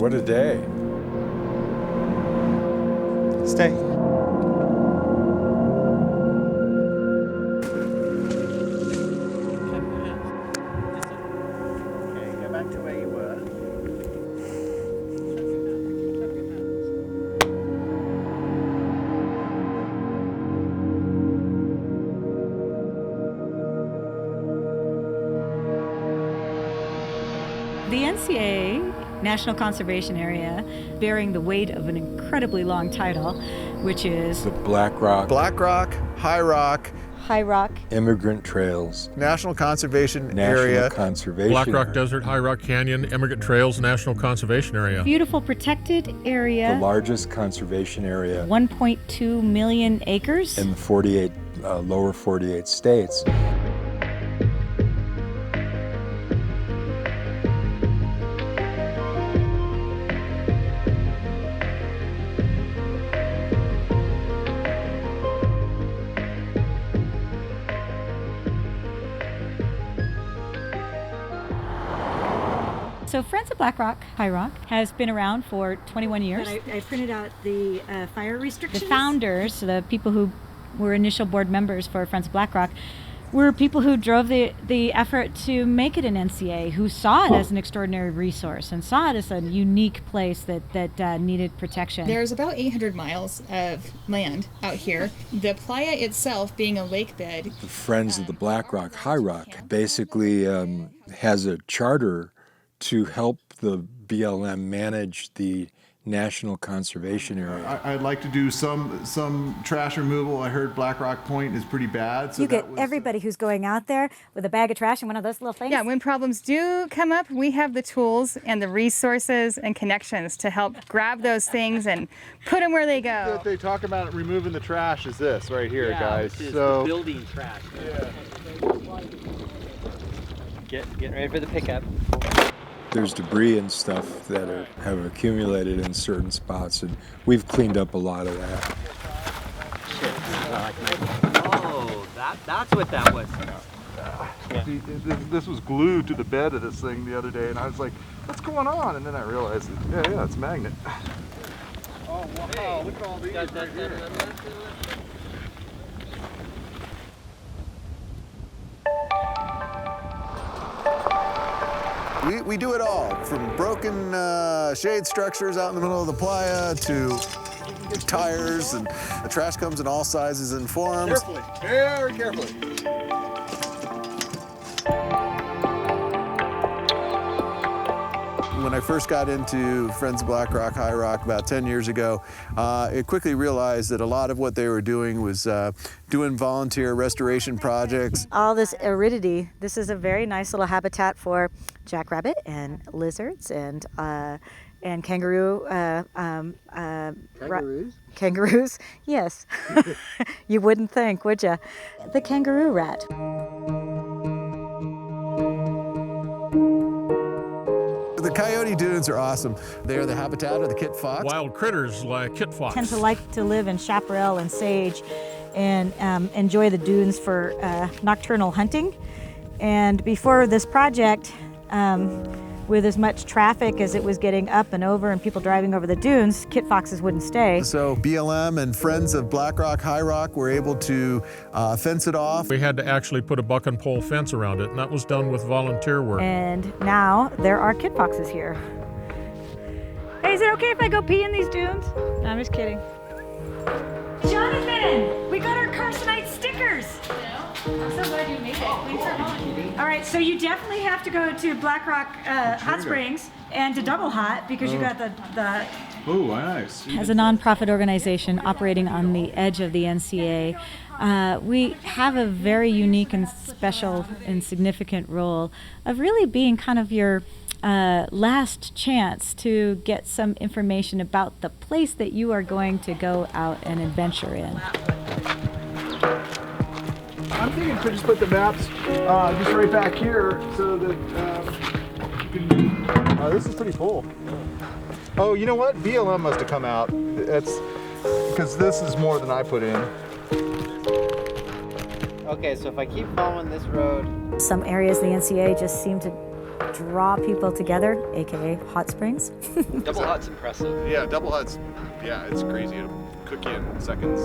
what a day. Stay. Okay, go back to where you were. The NCA, National Conservation Area, bearing the weight of an incredibly long title, which is The Black Rock High Rock, Immigrant Trails National Conservation National Area. Conservation Black Rock Area. Desert, High Rock Canyon, Immigrant Trails National Conservation Area. beautiful protected area, The largest conservation area 1.2 million acres. in the 48 lower 48 states. So Friends of Black Rock, High Rock, has been around for 21 years. I printed out the fire The restrictions. founders, the people who were initial board members for Friends of Black Rock, were people who drove the effort to make it an NCA, who saw it as an extraordinary resource and saw it as a unique place that needed protection. There's about 800 miles of land out here. The playa itself being a lake bed. The Friends of the Black Rock, High Rock, basically has a charter to help the BLM manage the National Conservation Area. I'd like to do some trash removal. I heard Black Rock Point is pretty bad. So You get everybody who's going out there with a bag of trash and one of those little things. Yeah, when problems do come up, we have the tools and the resources and connections to help grab those things and put them where they go. What they talk about removing the trash is this right here, guys. Which is So the building trash. Getting ready for the pickup. There's debris and stuff that have accumulated in certain spots, and we've cleaned up a lot of that. Oh, that's what that was. see, this was glued to the bed of this thing the other day, and I was like, "What's going on?" And then I realized that yeah, it's a magnet. Oh wow! Look at all these right here. We do it all, from broken shade structures out in the middle of the playa to tires, and the trash comes in all sizes and forms. Carefully, very carefully. When I first got into Friends of Black Rock, High Rock about 10 years ago, I quickly realized that a lot of what they were doing was doing volunteer restoration projects. All this aridity, this is a very nice little habitat for jackrabbit and lizards and kangaroo. Kangaroos? Kangaroos, yes. You wouldn't think, would you? The kangaroo rat. The coyote dunes are awesome. They are the habitat of the kit fox. Wild critters like kit fox. Tend to like to live in chaparral and sage and enjoy the dunes for nocturnal hunting. And before this project, with as much traffic as it was getting up and over and people driving over the dunes, kit foxes wouldn't stay. So BLM and Friends of Black Rock, High Rock were able to fence it off. We had to actually put a buck and pole fence around it, and that was done with volunteer work. And now there are kit foxes here. Hey, is it okay if I go pee in these dunes? No, I'm just kidding. Jonathan, we got our Carson stickers. I'm so glad you made it. Thanks for calling. All right, so you definitely have to go to Black Rock Hot Springs and to Double Hot because you got the. Oh, nice. As a nonprofit organization operating on the edge of the NCA, we have a very unique and special and significant role of really being kind of your last chance to get some information about the place that you are going to go out and adventure in. I'm thinking to just put the maps just right back here so that you can. This is pretty full. Oh, you know what? BLM must have come out. That's because this is more than I put in. Okay, so if I keep following this road. Some areas of the NCA just seem to draw people together, aka hot springs. Double hut's impressive. Yeah, double huts. Yeah, it's crazy. It'll cook you in seconds.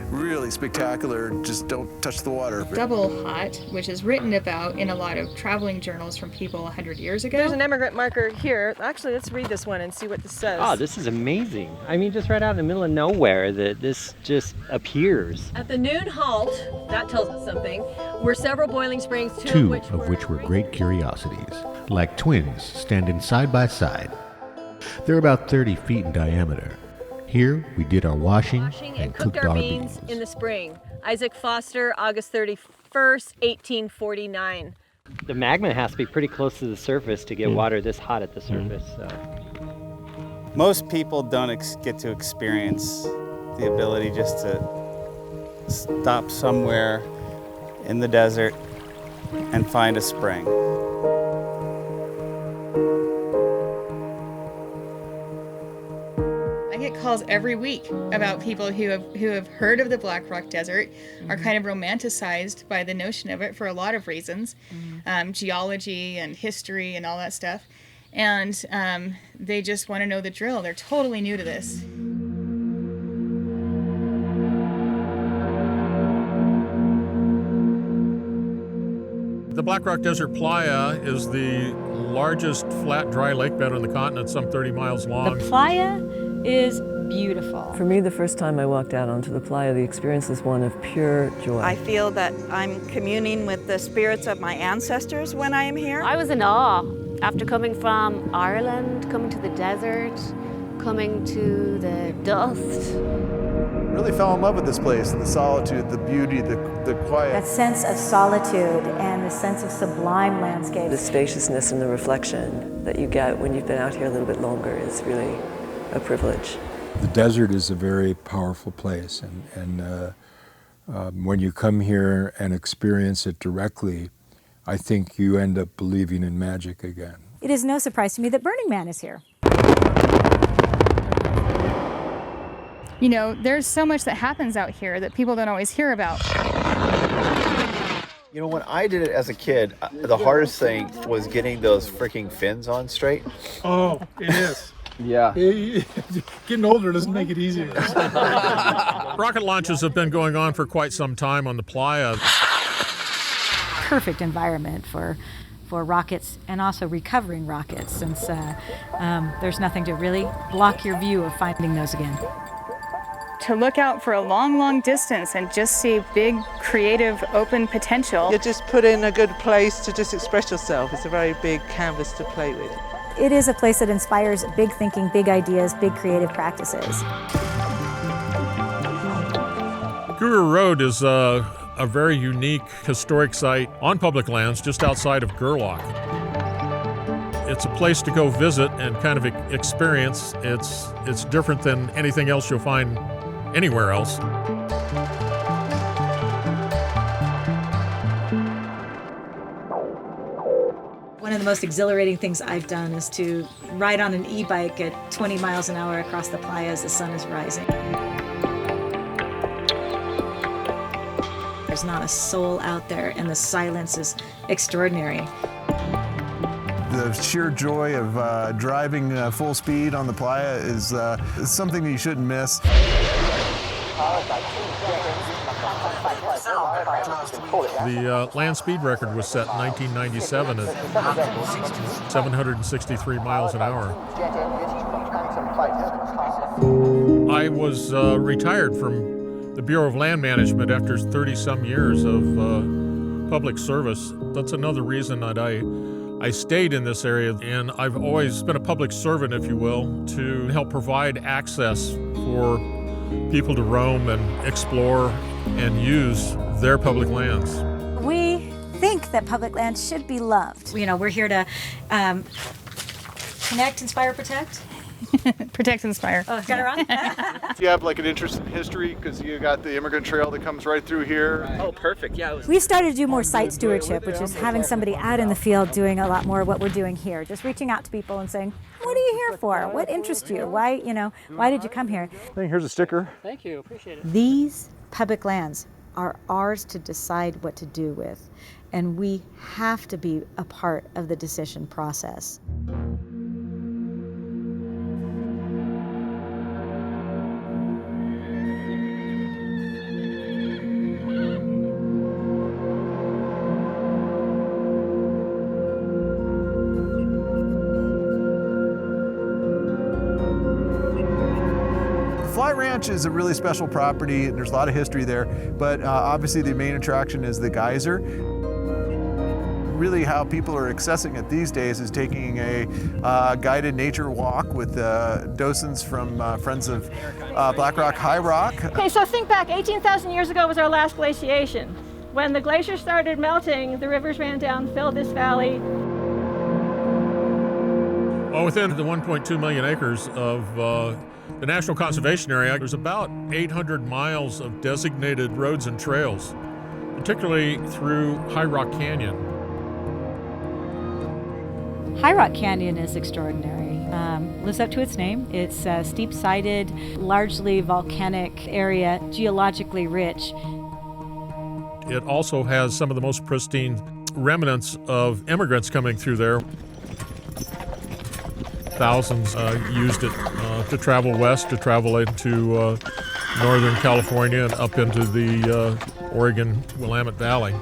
Really spectacular. Just don't touch the water. Double hut, which is written about in a lot of traveling journals from people 100 years ago. There's an immigrant marker here. Actually, let's read this one and see what this says. Oh, this is amazing. I mean, just right out in the middle of nowhere, that this just appears. At the noon halt, that tells us something, were several boiling springs, two of which were great curiosities, like twins standing side by side. They're about 30 feet in diameter. Here, we did our washing and cooked our beans in the spring. Isaac Foster, August 31st, 1849. The magma has to be pretty close to the surface to get water this hot at the surface. So. Most people don't get to experience the ability just to stop somewhere in the desert and find a spring. I get calls every week about people who have heard of the Black Rock Desert, are kind of romanticized by the notion of it for a lot of reasons, geology and history and all that stuff, and they just want to know the drill. They're totally new to this. The Black Rock Desert Playa is the largest flat, dry lake bed on the continent, some 30 miles long. The playa is beautiful. For me, the first time I walked out onto the playa, the experience is one of pure joy. I feel that I'm communing with the spirits of my ancestors when I am here. I was in awe after coming from Ireland, coming to the desert, coming to the dust. Really fell in love with this place, the solitude, the beauty, the quiet. That sense of solitude and the sense of sublime landscape. The spaciousness and the reflection that you get when you've been out here a little bit longer is really a privilege. The desert is a very powerful place, and when you come here and experience it directly, I think you end up believing in magic again. It is no surprise to me that Burning Man is here. You know, there's so much that happens out here that people don't always hear about. You know, when I did it as a kid, the hardest thing was getting those freaking fins on straight. Oh, it is. Yeah. Getting older doesn't make it easier. Rocket launches have been going on for quite some time on the playa. Perfect environment for rockets and also recovering rockets, since there's nothing to really block your view of finding those again. To look out for a long, long distance and just see big, creative, open potential. You're just put in a good place to just express yourself. It's a very big canvas to play with. It is a place that inspires big thinking, big ideas, big creative practices. Guru Road is a very unique historic site on public lands just outside of Gerlach. It's a place to go visit and kind of experience. It's different than anything else you'll find anywhere else. One of the most exhilarating things I've done is to ride on an e-bike at 20 miles an hour across the playa as the sun is rising. There's not a soul out there, and the silence is extraordinary. The sheer joy of driving full speed on the playa is something that you shouldn't miss. The land speed record was set in 1997 at 763 miles an hour. I was retired from the Bureau of Land Management after 30-some years of public service. That's another reason that I stayed in this area, and I've always been a public servant, if you will, to help provide access for people to roam and explore and use their public lands. We think that public lands should be loved. You know, we're here to connect, inspire, protect. Protect, inspire. Oh, got it wrong? Do you have like an interest in history? Because you got the immigrant trail that comes right through here. Oh, perfect. Yeah. We've started to do more site stewardship, which is having somebody out in the field doing a lot more of what we're doing here. Just reaching out to people and saying, what are you here for? What interests you? Why did you come here? I think here's a sticker. Thank you. Appreciate it. These public lands are ours to decide what to do with. and we have to be a part of the decision process. Fly Ranch is a really special property. There's a lot of history there, but obviously the main attraction is the geyser. Really how people are accessing it these days is taking a guided nature walk with docents from Friends of Black Rock High Rock. Okay, so think back, 18,000 years ago was our last glaciation. When the glaciers started melting, the rivers ran down, filled this valley. Well, within the 1.2 million acres of the National Conservation Area, there's about 800 miles of designated roads and trails, particularly through High Rock Canyon. High Rock Canyon is extraordinary. Lives up to its name. It's a steep-sided, largely volcanic area, geologically rich. It also has some of the most pristine remnants of immigrants coming through there. Thousands used it to travel west, to travel into Northern California and up into the Oregon Willamette Valley.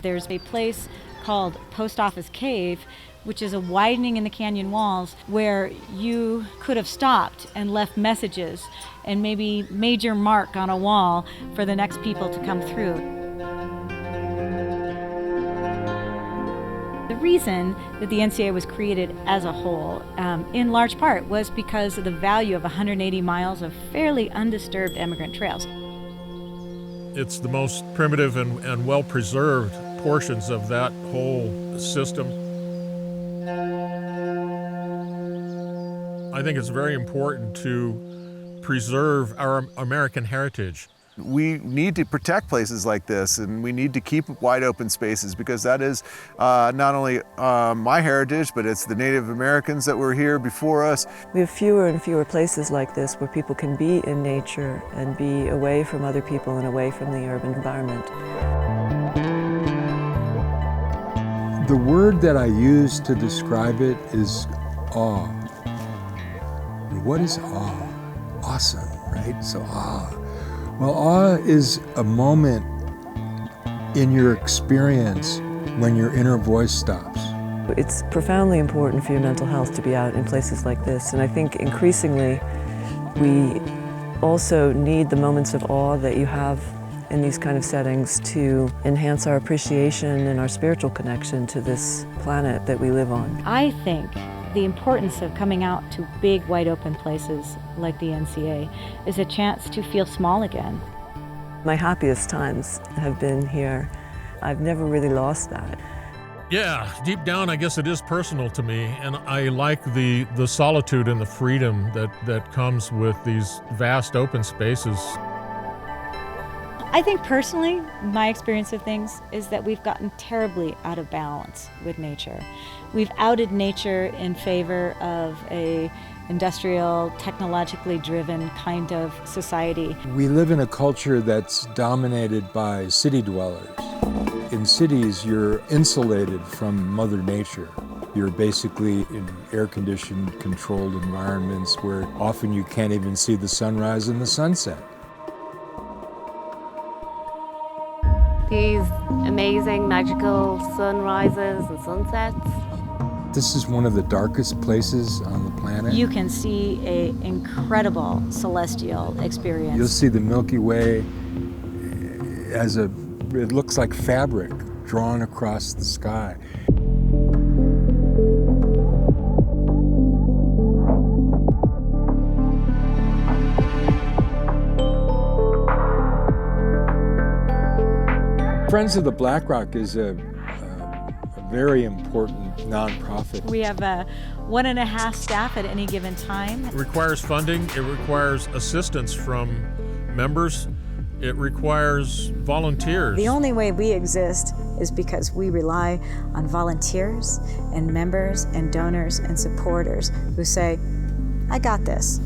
There's a place called Post Office Cave, which is a widening in the canyon walls where you could have stopped and left messages and maybe made your mark on a wall for the next people to come through. The reason that the NCA was created as a whole, in large part, was because of the value of 180 miles of fairly undisturbed emigrant trails. It's the most primitive and well-preserved portions of that whole system. I think it's very important to preserve our American heritage. We need to protect places like this, and we need to keep wide open spaces, because that is not only my heritage, but it's the Native Americans that were here before us. We have fewer and fewer places like this where people can be in nature and be away from other people and away from the urban environment. The word that I use to describe it is awe. What is awe? Awesome, right? So awe. Well, awe is a moment in your experience when your inner voice stops. It's profoundly important for your mental health to be out in places like this, and I think increasingly we also need the moments of awe that you have in these kind of settings to enhance our appreciation and our spiritual connection to this planet that we live on. I think the importance of coming out to big, wide open places like the NCA is a chance to feel small again. My happiest times have been here. I've never really lost that. Yeah, deep down, I guess it is personal to me, and I like the solitude and the freedom that comes with these vast open spaces. I think personally, my experience of things is that we've gotten terribly out of balance with nature. We've outed nature in favor of a industrial, technologically driven kind of society. We live in a culture that's dominated by city dwellers. In cities, you're insulated from Mother Nature. You're basically in air-conditioned, controlled environments where often you can't even see the sunrise and the sunset. These amazing, magical sunrises and sunsets. This is one of the darkest places on the planet. You can see an incredible celestial experience. You'll see the Milky Way as it looks like fabric drawn across the sky. Friends of the Black Rock is a very important nonprofit. We have 1.5 staff at any given time. It requires funding, it requires assistance from members, it requires volunteers. The only way we exist is because we rely on volunteers and members and donors and supporters who say, I got this.